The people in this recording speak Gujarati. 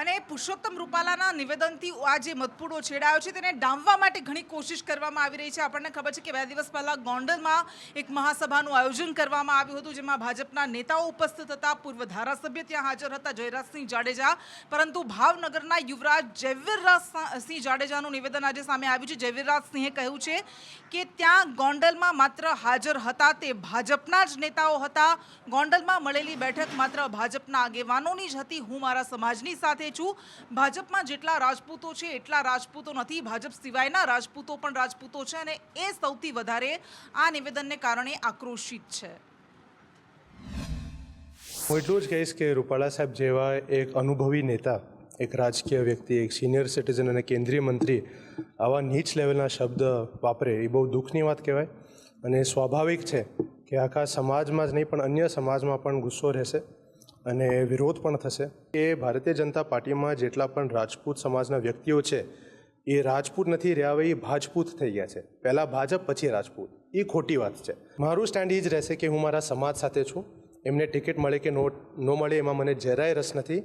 અને પુરુષોત્તમ રૂપાલાના નિવેદનથી આ જે મતપૂડો છેડાયો છે તેને ડામવા માટે ઘણી કોશિશ કરવામાં આવી રહી છે. આપણને ખબર છે કે 2 દિવસ પહેલાં ગોંડલમાં એક મહાસભાનું આયોજન કરવામાં આવ્યું હતું, જેમાં ભાજપના નેતાઓ ઉપસ્થિત હતા, પૂર્વ ધારાસભ્ય ત્યાં હાજર હતા, જયરાજસિંહ જાડેજા. પરંતુ ભાવનગરના યુવરાજ જયવીરરાજસિંહ જાડેજાનું નિવેદન આજે સામે આવ્યું છે. જયવીરરાજસિંહે કહ્યું છે કે ત્યાં ગોંડલમાં માત્ર હાજર હતા તે ભાજપના જ નેતાઓ હતા. ગોંડલમાં મળેલી બેઠક માત્ર ભાજપના આગેવાનોની જ હતી. હું મારા સમાજની સાથે છું. ભાજપમાં જેટલા રાજપૂતો છે એટલા રાજપૂતો નથી. ભાજપ સિવાયના રાજપૂતો પણ રાજપૂતો છે અને એ સૌથી વધારે આ નિવેદનને કારણે આક્રોશિત છે. હું એટલું જ કહીશ કે રૂપાલા સાહેબ જેવા એક અનુભવી નેતા, એક રાજકીય વ્યક્તિ, એક સિનિયર સિટીઝન અને કેન્દ્રીય મંત્રી આવા નીચ લેવલના શબ્દ વાપરે એ બહુ દુઃખની વાત કહેવાય. અને સ્વાભાવિક છે કે આખા સમાજમાં જ નહીં પણ અન્ય સમાજમાં પણ ગુસ્સો રહેશે અને વિરોધ પણ થશે. એ ભારતીય જનતા પાર્ટીમાં જેટલા પણ રાજપૂત સમાજના વ્યક્તિઓ છે એ રાજપૂત નથી રહ્યા, હવે એ ભાજપૂત થઈ ગયા છે. પહેલાં ભાજપ પછી રાજપૂત, એ ખોટી વાત છે. મારું સ્ટેન્ડ એ જ રહેશે કે હું મારા સમાજ સાથે છું. એમને ટિકિટ મળે કે ન મળે એમાં મને જરાય રસ નથી.